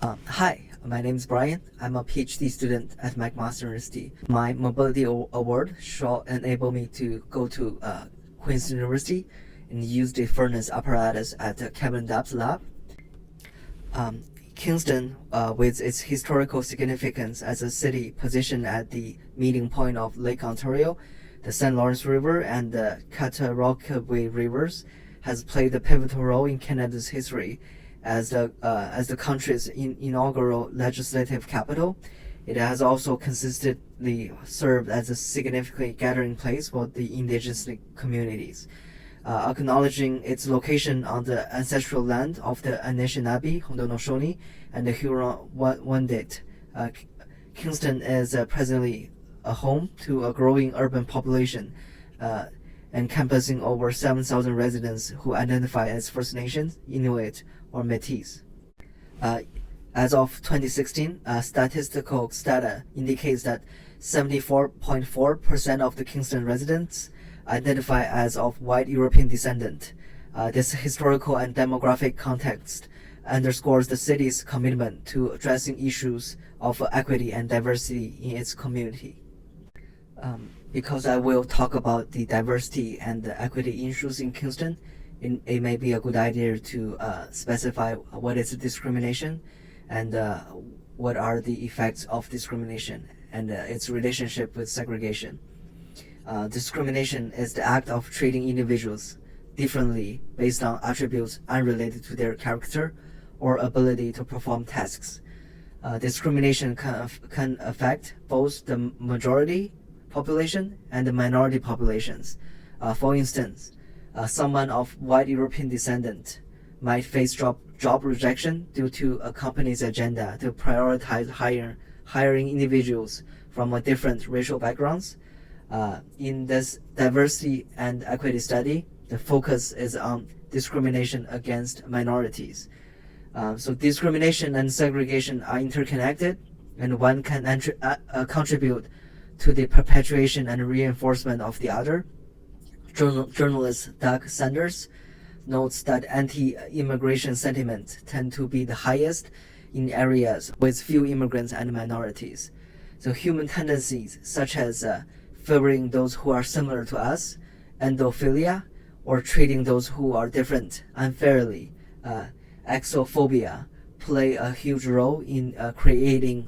Hi, my name is Brian. I'm a PhD student at McMaster University. My mobility award shall enable me to go to Kingston University and use the furnace apparatus at the Carbon Depth Lab. Kingston, with its historical significance as a city positioned at the meeting point of Lake Ontario, the St. Lawrence River, and the Cattarauqua rivers, has played a pivotal role in Canada's history. As the country's inaugural legislative capital, it has also consistently served as a significant gathering place for the Indigenous communities. Acknowledging its location on the ancestral land of the Anishinaabe, Haudenosaunee, and the Huron-Wendat, Kingston is presently a home to a growing urban population, encompassing over 7,000 residents who identify as First Nations, Inuit, or Métis. As of 2016, statistical data indicates that 74.4% of the Kingston residents identify as of white European descent. This historical and demographic context underscores the city's commitment to addressing issues of equity and diversity in its community. Because I will talk about the diversity and the equity issues in Kingston, it may be a good idea to specify what is discrimination and what are the effects of discrimination and its relationship with segregation. Discrimination is the act of treating individuals differently based on attributes unrelated to their character or ability to perform tasks. Discrimination can affect both the majority population and the minority populations. For instance, someone of white European descent might face job rejection due to a company's agenda to prioritize hiring individuals from different racial backgrounds. In this diversity and equity study, the focus is on discrimination against minorities. So discrimination and segregation are interconnected, and one can contribute to the perpetuation and reinforcement of the other. Journalist Doug Sanders notes that anti-immigration sentiments tend to be the highest in areas with few immigrants and minorities. So human tendencies such as favoring those who are similar to us, endophilia, or treating those who are different unfairly, exophobia, play a huge role in creating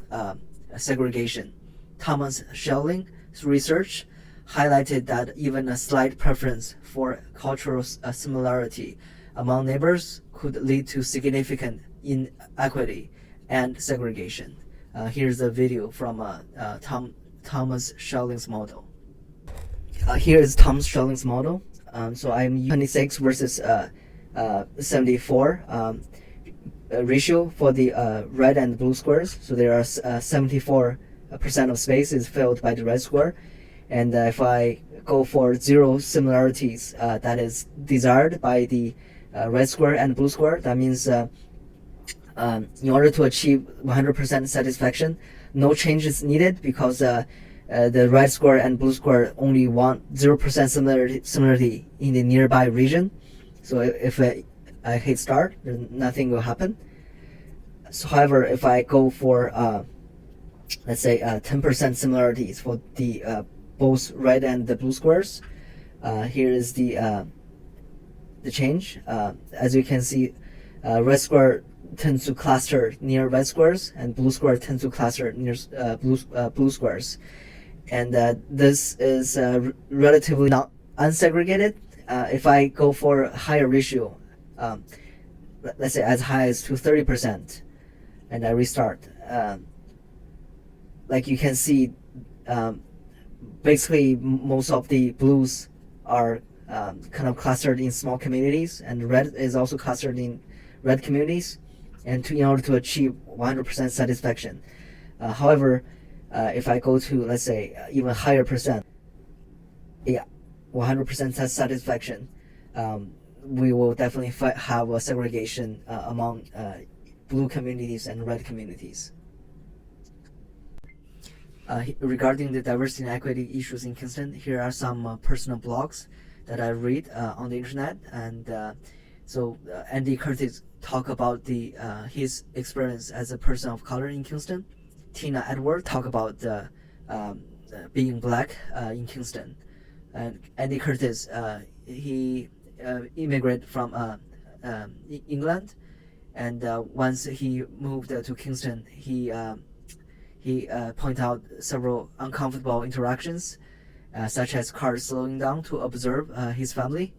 segregation. Thomas Schelling's research highlighted that even a slight preference for cultural similarity among neighbors could lead to significant inequity and segregation. Here's a video from Thomas Schelling's model. Here is Thomas Schelling's model. So I'm 26 versus 74 ratio for the red and blue squares. So there are 74% of space is filled by the red square. And if I go for zero similarities that is desired by the red square and blue square, that means in order to achieve 100% satisfaction, no change is needed because the red square and blue square only want 0% similarity in the nearby region. So if I hit start, then nothing will happen. So however, if I go for let's say 10% similarities for the both red and the blue squares, here is the change. As you can see, red square tends to cluster near red squares, and blue square tends to cluster near blue squares. And this is relatively not unsegregated. If I go for a higher ratio, let's say as high as to 30%, and I restart, like you can see, basically most of the blues are kind of clustered in small communities, and red is also clustered in red communities, and in order to achieve 100% satisfaction. However, if I go to, let's say, even higher percent, 100% satisfaction, we will definitely have a segregation among blue communities and red communities. Regarding the diversity and equity issues in Kingston, here are some personal blogs that I read on the internet, and So Andy Curtis talk about his experience as a person of color in Kingston. Tina Edward talk about being black in Kingston. And Andy Curtis, he immigrated from England, and once he moved to Kingston, he pointed out several uncomfortable interactions, such as cars slowing down to observe his family.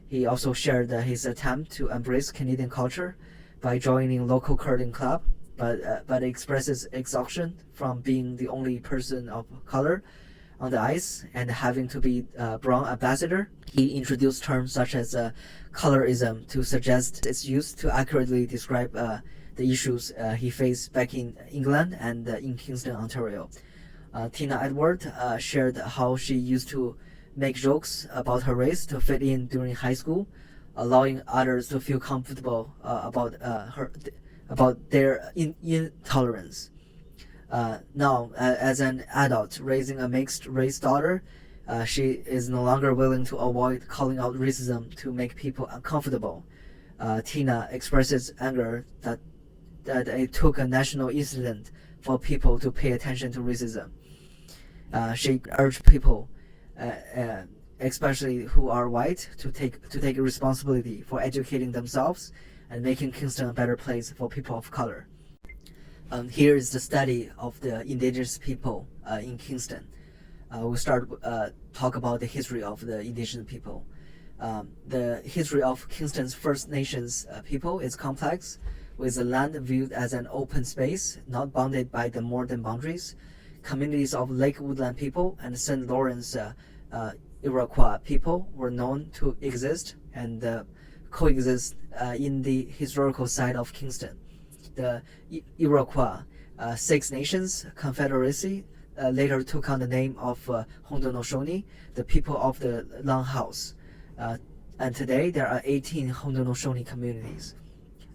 He also shared his attempt to embrace Canadian culture by joining local curling club, but expresses exhaustion from being the only person of color on the ice and having to be brown ambassador. He introduced terms such as colorism to suggest its use to accurately describe the issues he faced back in England and in Kingston, Ontario. Tina Edward shared how she used to make jokes about her race to fit in during high school, allowing others to feel comfortable about their intolerance. Now, as an adult raising a mixed-race daughter, she is no longer willing to avoid calling out racism to make people uncomfortable. Tina expresses anger that it took a national incident for people to pay attention to racism. She urged people, especially who are white, to take responsibility for educating themselves and making Kingston a better place for people of color. Here is the study of the Indigenous people in Kingston. We'll start talk about the history of the Indigenous people. The history of Kingston's First Nations people is complex, with the land viewed as an open space, not bounded by the modern boundaries. Communities of Lake Woodland people and St. Lawrence Iroquois people were known to exist and coexist in the historical side of Kingston. The Iroquois Six Nations Confederacy later took on the name of Haudenosaunee, the people of the Longhouse. And today there are 18 Haudenosaunee communities.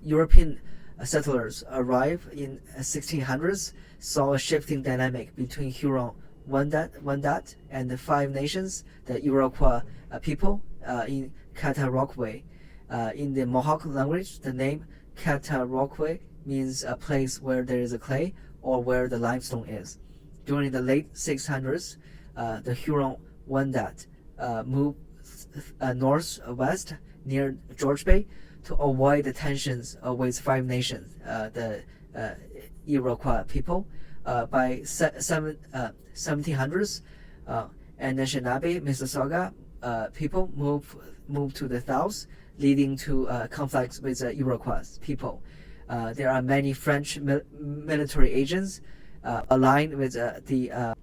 European settlers arrived in 1600s, saw a shifting dynamic between Huron-Wendat and the Five Nations, the Iroquois people in Cataraqui. In the Mohawk language, the name Cataraqui means a place where there is a clay or where the limestone is. During the late 600s, the Huron-Wendat moved northwest near George Bay to avoid the tensions with Five Nations, the Iroquois people. By 1700s, Anishinaabe, Mississauga people moved to the south, leading to conflicts with the Iroquois people. There are many French military agents aligned with the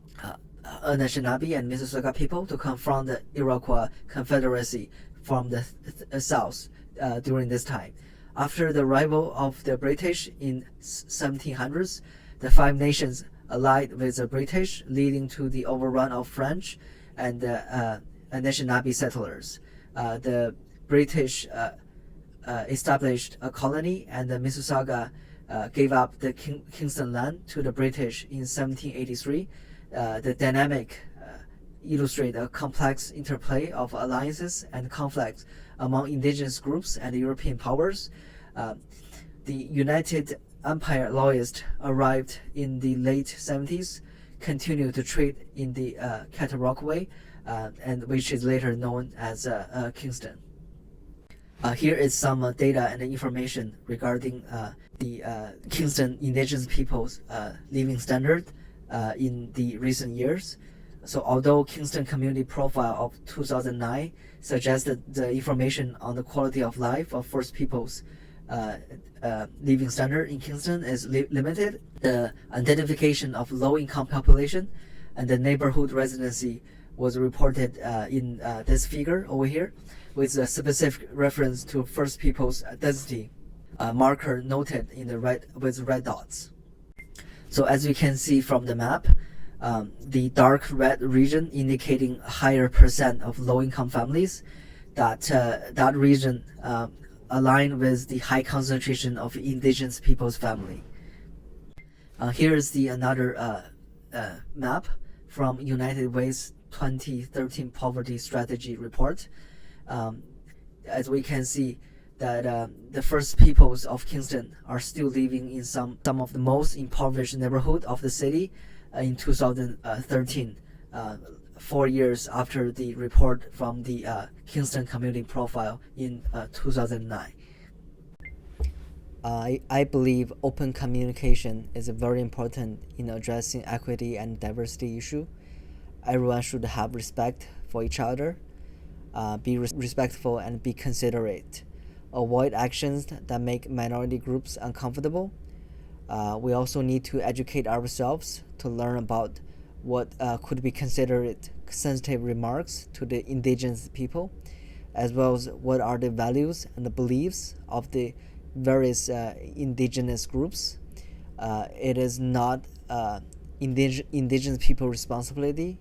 Anishinaabe and Mississauga people to confront the Iroquois Confederacy from the south during this time. After the arrival of the British in 1700s, the Five Nations allied with the British, leading to the overrun of French and Anishinaabe settlers. The British established a colony, and the Mississauga gave up the Kingston land to the British in 1783. The dynamic illustrates a complex interplay of alliances and conflicts among indigenous groups and European powers. The United Empire loyalists arrived in the late 70s, continued to trade in the Cataraqui, and which is later known as Kingston. Here is some data and information regarding the Kingston Indigenous people's living standard in the recent years. So although Kingston Community Profile of 2009 suggested the information on the quality of life of First Peoples living standard in Kingston is limited, the identification of low-income population and the neighborhood residency was reported in this figure over here, with a specific reference to First Peoples density marker noted in the red with red dots. So as you can see from the map, the dark red region indicating a higher percent of low-income families, that region aligned with the high concentration of indigenous people's family. Here is another map from United Way's 2013 Poverty Strategy Report. As we can see, that the first peoples of Kingston are still living in some of the most impoverished neighborhood of the city in 2013, 4 years after the report from the Kingston Community Profile in 2009. I believe open communication is very important in addressing equity and diversity issue. Everyone should have respect for each other, be respectful and be considerate. Avoid actions that make minority groups uncomfortable. We also need to educate ourselves to learn about what could be considered sensitive remarks to the indigenous people, as well as what are the values and the beliefs of the various indigenous groups. It is not indigenous people responsibility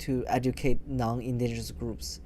to educate non-indigenous groups.